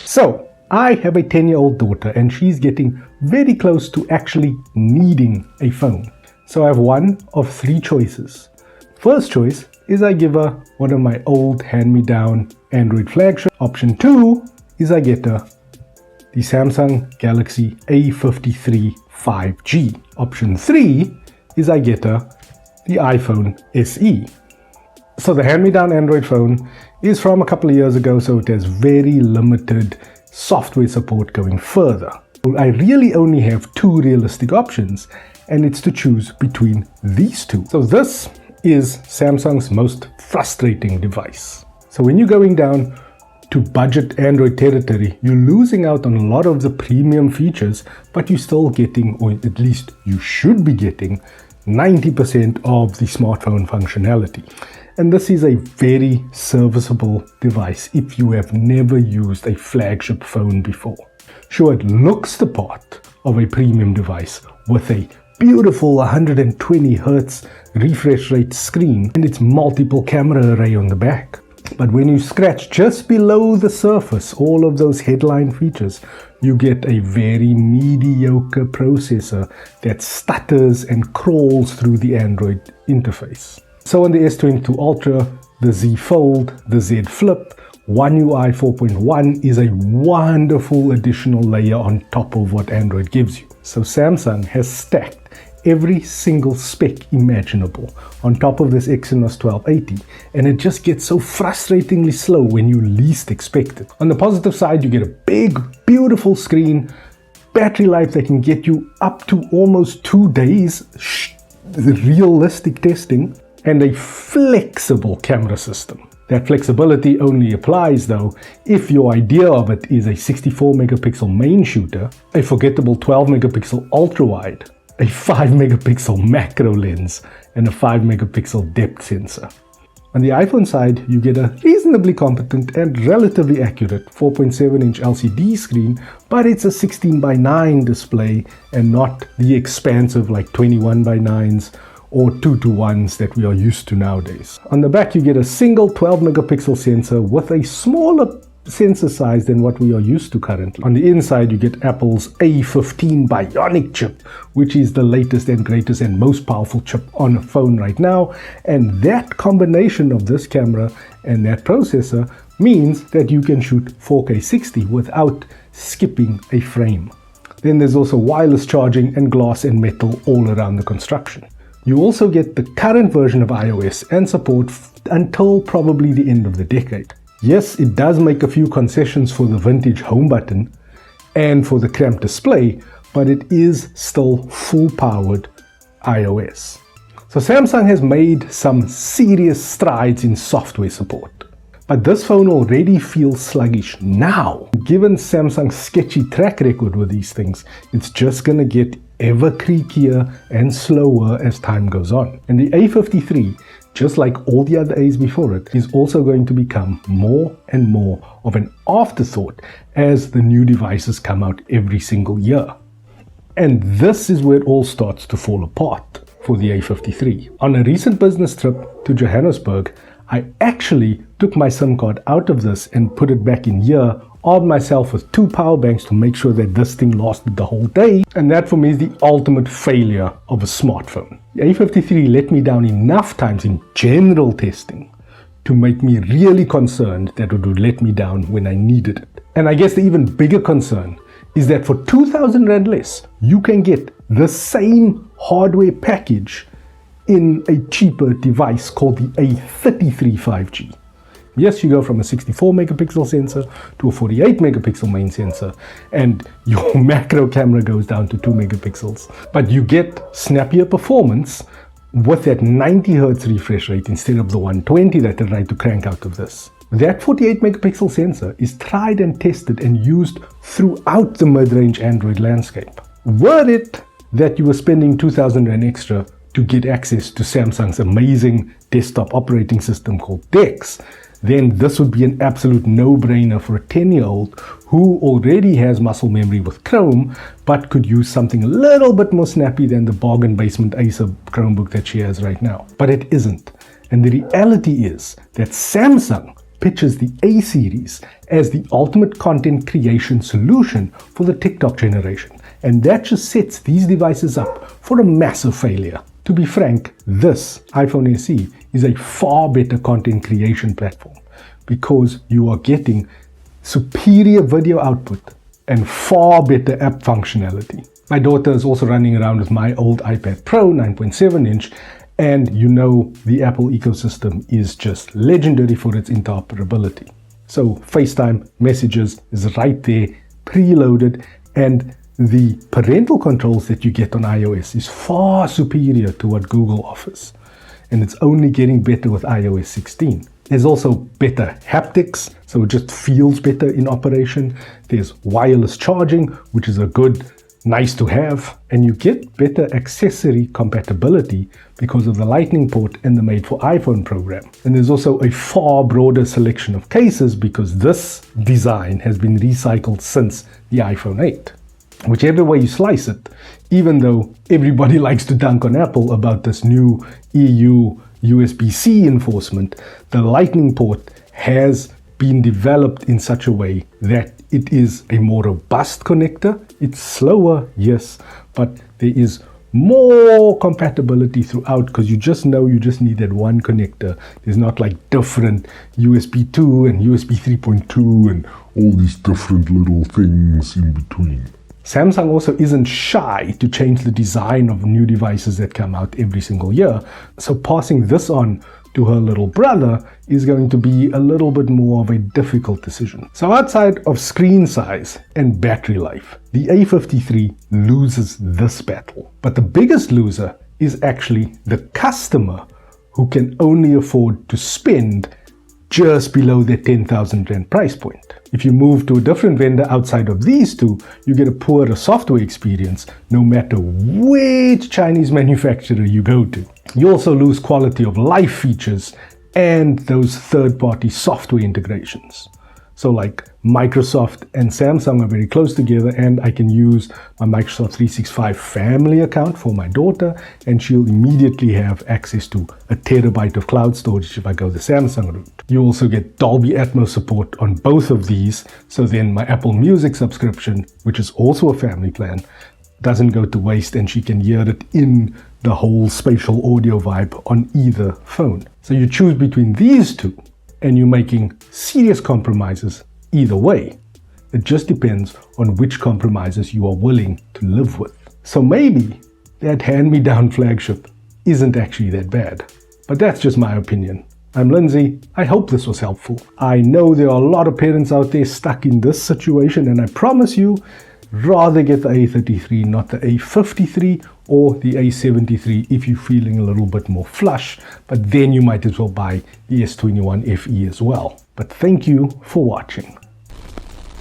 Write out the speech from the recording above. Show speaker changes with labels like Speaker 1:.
Speaker 1: So, I have a 10-year-old daughter and she's getting very close to actually needing a phone. So I have one of three choices. First choice is I give her one of my old hand-me-down Android flagship. Option 2 is I get her the Samsung Galaxy A53 5G. Option 3 is I get her the iPhone SE. So the hand-me-down Android phone is from a couple of years ago, so it has very limited software support going further. I really only have two realistic options, and it's to choose between these two. So this is Samsung's most frustrating device. So when you're going down to budget Android territory, you're losing out on a lot of the premium features, but you're still getting, or at least you should be getting, 90% of the smartphone functionality. And this is a very serviceable device if you have never used a flagship phone before. Sure, it looks the part of a premium device with a beautiful 120 Hz refresh rate screen and its multiple camera array on the back. But when you scratch just below the surface all of those headline features, you get a very mediocre processor that stutters and crawls through the Android interface. So on the S22 Ultra, the Z Fold, the Z Flip, One UI 4.1 is a wonderful additional layer on top of what Android gives you. So Samsung has stacked every single spec imaginable on top of this Exynos 1280, and it just gets so frustratingly slow when you least expect it. On the positive side, you get a big, beautiful screen, battery life that can get you up to almost 2 days, realistic testing, and a flexible camera system. That flexibility only applies though if your idea of it is a 64 megapixel main shooter, a forgettable 12 megapixel ultra wide, a 5 megapixel macro lens, and a 5 megapixel depth sensor. On the iPhone side, you get a reasonably competent and relatively accurate 4.7-inch LCD screen, but it's a 16:9 display and not the expansive like 21:9s or 2:1s that we are used to nowadays. On the back, you get a single 12 megapixel sensor with a smaller sensor size than what we are used to currently. On the inside, you get Apple's A15 Bionic chip, which is the latest and greatest and most powerful chip on a phone right now. And that combination of this camera and that processor means that you can shoot 4K 60 without skipping a frame. Then there's also wireless charging and glass and metal all around the construction. You also get the current version of iOS and support until probably the end of the decade. Yes, it does make a few concessions for the vintage home button and for the cramped display, but it is still full-powered iOS. So Samsung has made some serious strides in software support. But this phone already feels sluggish now. Given Samsung's sketchy track record with these things, it's just gonna get ever creakier and slower as time goes on. And the A53, just like all the other A's before it, is also going to become more and more of an afterthought as the new devices come out every single year. And this is where it all starts to fall apart for the A53. On a recent business trip to Johannesburg, I actually took my SIM card out of this and put it back in here, armed myself with 2 power banks to make sure that this thing lasted the whole day. And that for me is the ultimate failure of a smartphone. The A53 let me down enough times in general testing to make me really concerned that it would let me down when I needed it. And I guess the even bigger concern is that for 2,000 Rand less, you can get the same hardware package in a cheaper device called the A53 5G. Yes, you go from a 64 megapixel sensor to a 48 megapixel main sensor, and your macro camera goes down to 2 megapixels. But you get snappier performance with that 90 Hz refresh rate instead of the 120 that I tried to crank out of this. That 48 megapixel sensor is tried and tested and used throughout the mid-range Android landscape. Were it that you were spending 2,000 Rand extra to get access to Samsung's amazing desktop operating system called DeX, then this would be an absolute no-brainer for a 10-year-old who already has muscle memory with Chrome, but could use something a little bit more snappy than the bargain basement Acer Chromebook that she has right now. But it isn't. And the reality is that Samsung pitches the A series as the ultimate content creation solution for the TikTok generation. And that just sets these devices up for a massive failure. To be frank, this iPhone SE is a far better content creation platform because you are getting superior video output and far better app functionality. My daughter is also running around with my old iPad Pro 9.7 inch, and you know the Apple ecosystem is just legendary for its interoperability. So FaceTime messages is right there, preloaded, and the parental controls that you get on iOS is far superior to what Google offers. And it's only getting better with iOS 16. There's also better haptics, so it just feels better in operation. There's wireless charging, which is a good, nice to have. And you get better accessory compatibility because of the Lightning port and the Made for iPhone program. And there's also a far broader selection of cases because this design has been recycled since the iPhone 8. Whichever way you slice it, even though everybody likes to dunk on Apple about this new EU USB-C enforcement, the Lightning port has been developed in such a way that it is a more robust connector. It's slower, yes, but there is more compatibility throughout because you just know you just need that one connector. There's not like different USB 2 and USB 3.2 and all these different little things in between. Samsung also isn't shy to change the design of new devices that come out every single year, so passing this on to her little brother is going to be a little bit more of a difficult decision. So outside of screen size and battery life, the A53 loses this battle. But the biggest loser is actually the customer who can only afford to spend just below their 10,000 Rand price point. If you move to a different vendor outside of these two, you get a poorer software experience no matter which Chinese manufacturer you go to. You also lose quality of life features and those third-party software integrations. So like Microsoft and Samsung are very close together, and I can use my Microsoft 365 family account for my daughter, and she'll immediately have access to a terabyte of cloud storage if I go the Samsung route. You also get Dolby Atmos support on both of these, so then my Apple Music subscription, which is also a family plan, doesn't go to waste, and she can hear it in the whole spatial audio vibe on either phone. So you choose between these two, and you're making serious compromises either way. It just depends on which compromises you are willing to live with. So maybe that hand-me-down flagship isn't actually that bad. But that's just my opinion. I'm Lindsay. I hope this was helpful. I know there are a lot of parents out there stuck in this situation, and I promise you, rather get the A33, not the A53 or the A73 if you're feeling a little bit more flush, but then you might as well buy the S21 FE as well. But thank you for watching.